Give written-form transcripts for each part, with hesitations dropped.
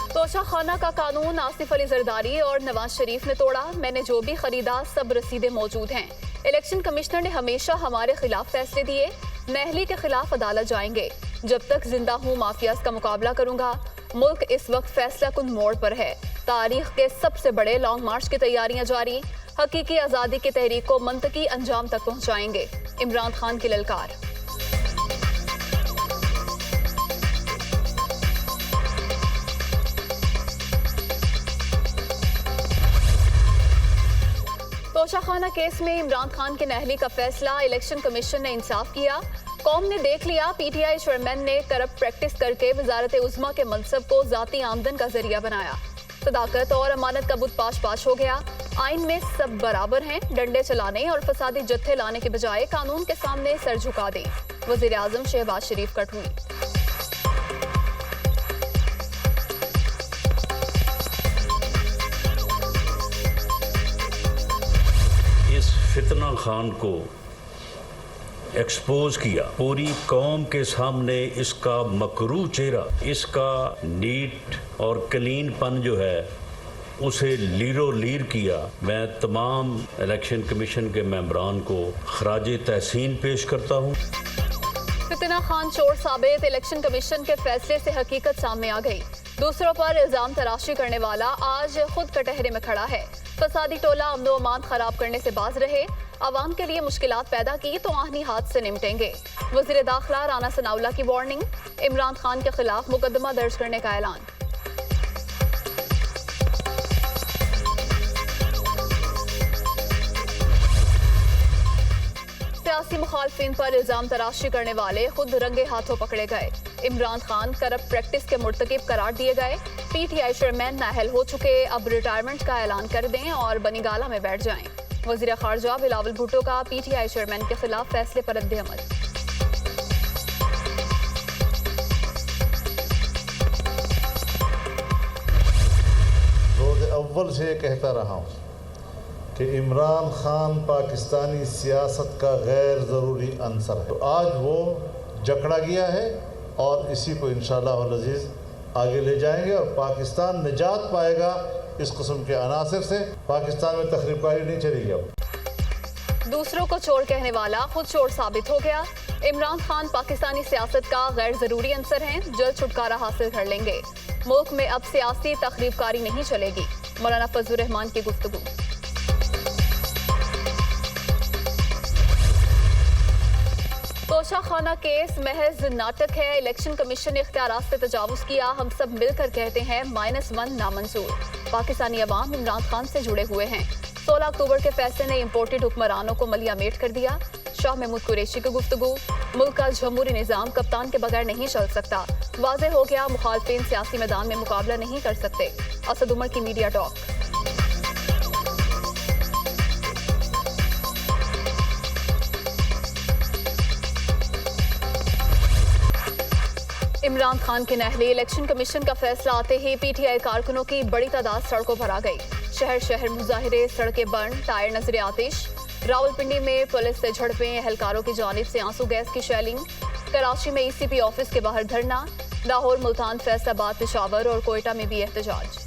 तोशा खाना का कानून आसिफ अली जरदारी और नवाज शरीफ ने तोड़ा। मैंने जो भी खरीदा सब रसीदें मौजूद हैं। इलेक्शन कमिश्नर ने हमेशा हमारे खिलाफ फैसले दिए। नहली के खिलाफ अदालत जाएंगे। जब तक जिंदा हूँ माफियाज का मुकाबला करूंगा। मुल्क इस वक्त फैसला कुन मोड़ पर है। तारीख के सबसे बड़े लॉन्ग मार्च की तैयारियां जारी। हकीकी आज़ादी की तहरीक को मंतकी अंजाम तक पहुंचाएंगे। इमरान खान की ललकार। तोशाखाना केस में इमरान खान के नहली का फैसला। इलेक्शन कमीशन ने इंसाफ किया। कौम ने देख लिया पीटीआई चेयरमैन ने करप्ट प्रैक्टिस करके वजारत उज़्मा के मनसब को जाती आमदन का जरिया बनाया। सदाकत और अमानत का बुत पाश पाश हो गया। आइन में सब बराबर हैं। डंडे चलाने और फसादी जत्थे लाने के बजाय कानून के सामने सर झुका दें। वजीर आजम शहबाज शरीफ का ट्वीट। इस फितना खान को एक्सपोज किया, पूरी कौम के सामने इसका मकरू चेहरा, इसका नीट और क्लीनपन जो है उसे लीरो लीर किया। मैं तमाम इलेक्शन कमीशन के मेंबरान को खराजे तहसीन पेश करता हूँ। फितना खान चोर साबित। इलेक्शन कमीशन के फैसले से हकीकत सामने आ गई। दूसरों पर इल्जाम तराशी करने वाला आज खुद कटहरे में खड़ा है। फसादी टोला अमनो अमान खराब करने से बाज रहे। आवाम के लिए मुश्किलात पैदा की तो आहनी हाथ से निपटेंगे। वजीर दाखिला राना सनाउल्लाह की वार्निंग। इमरान खान के खिलाफ मुकदमा दर्ज करने का ऐलान। सियासी मुखालफिन पर इल्जाम तराशी करने वाले खुद रंगे हाथों पकड़े गए। इमरान खान करप्ट प्रैक्टिस के मुर्तकिब करार दिए गए। पीटीआई चेयरमैन नाअहल हो चुके, अब रिटायरमेंट का ऐलान कर दें और बनीगाला में बैठ जाएं। वजीर खारजा बिलावल भुट्टो का पीटीआई चेयरमैन के खिलाफ फैसले पर रद्द-ए-अमल। रोज अव्वल से कहता रहा हूँ कि इमरान खान पाकिस्तानी सियासत का गैर ज़रूरी अंसर है। तो आज वो जकड़ा गया है और इसी को इंशाअल्लाह अज़ीज़ आगे ले जाएंगे और पाकिस्तान निजात पाएगा इस किस्म के अनासर से। पाकिस्तान में तखरीबकारी नहीं चलेगी। अब दूसरों को चोर कहने वाला खुद चोर साबित हो गया। इमरान खान पाकिस्तानी सियासत का गैर ज़रूरी अंसर हैं। जल्द छुटकारा हासिल कर लेंगे। मुल्क में अब सियासी तखरीबकारी नहीं चलेगी। मौलाना फजलुर रहमान की गुफ्तगू। तोशा खाना केस महज नाटक है। इलेक्शन कमीशन ने इख्तियारात से तजावुज किया। हम सब मिलकर कहते हैं -1 नामंजूर। पाकिस्तानी अवाम इमरान खान से जुड़े हुए हैं। 16 अक्टूबर के फैसले ने इम्पोर्टेड हुक्मरानों को मलियामेट कर दिया। शाह महमूद कुरैशी की गुफ्तगू। मुल्क का जमहूरी निज़ाम कप्तान के बगैर नहीं चल सकता। वाज़ेह हो गया मुखालफिन सियासी मैदान में मुकाबला नहीं कर सकते। असद उमर की मीडिया टॉक। इमरान खान के नहली। इलेक्शन कमीशन का फैसला आते ही पीटीआई कारकुनों की बड़ी तादाद सड़कों पर आ गई। शहर शहर मुजाहिरे, सड़कें बंद, टायर नजर आतिश। रावलपिंडी में पुलिस से झड़पें, एहलकारों की जानिब से आंसू गैस की शेलिंग। कराची में ईसीपी ऑफिस के बाहर धरना। लाहौर, मुल्तान, फैसलाबाद, पेशावर और कोयटा में भी एहतजाज।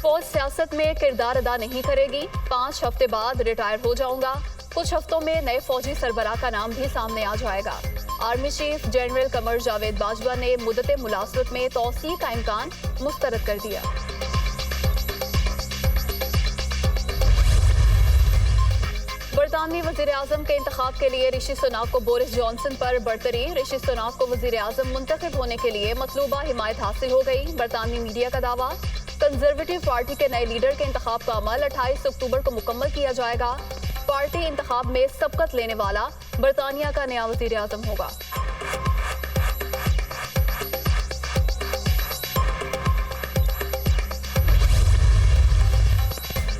फौज सियासत में किरदार अदा नहीं करेगी। 5 हफ्ते बाद रिटायर हो जाऊंगा। कुछ हफ्तों में नए फौजी सरबराह का नाम भी सामने आ जाएगा। Army chief general Qamar Javed Bajwa ने मुद्दत मुलाजमत में तौसीए का इम्कान मुस्तरद कर दिया। बरतानवी वजीर आजम के इंतखाब के लिए ऋषि सुनाक को बोरिस जॉनसन पर बरतरी। ऋषि सुनाक को वजीर आजम मुंतखब होने के लिए मतलूबा हिमायत हासिल हो गई। बरतानवी मीडिया का दावा। कंजर्वेटिव पार्टी के नए लीडर के इंतखाब का अमल 28 अक्टूबर को मुकम्मल किया जाएगा। पार्टी इंतखाब में सबकत लेने वाला बरतानिया का नया वजीर आजम होगा।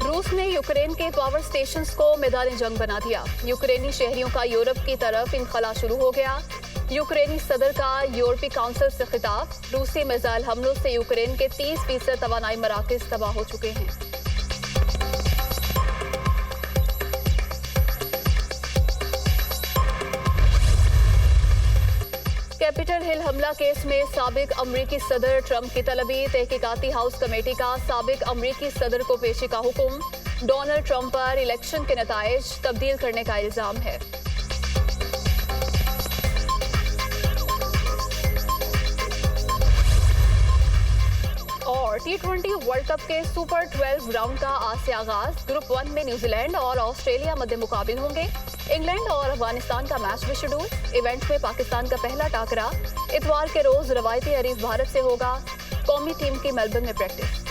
रूस ने यूक्रेन के पावर स्टेशंस को मैदान जंग बना दिया। यूक्रेनी शहरियों का यूरोप की तरफ इनखला शुरू हो गया। यूक्रेनी सदर का यूरोपीय काउंसिल से खिताब। रूसी मिसाइल हमलों से यूक्रेन के 30% तवानाई मराकज तबाह हो चुके हैं। कैपिटल हिल हमला केस में साबिक अमरीकी सदर ट्रंप की तलबी। तहकीकाती हाउस कमेटी का साबिक अमरीकी सदर को पेशी का हुक्म। डोनाल्ड ट्रंप पर इलेक्शन के नताइज तब्दील करने का इल्जाम है। और T20 वर्ल्ड कप के सुपर 12 राउंड का आज से आगाज। ग्रुप 1 में न्यूजीलैंड और ऑस्ट्रेलिया मध्य मुकाबिल होंगे। इंग्लैंड और अफगानिस्तान का मैच भी शेड्यूल। इवेंट में पाकिस्तान का पहला टाकरा इतवार के रोज रवायती हरीफ भारत से होगा। कौमी टीम की मेलबर्न में प्रैक्टिस।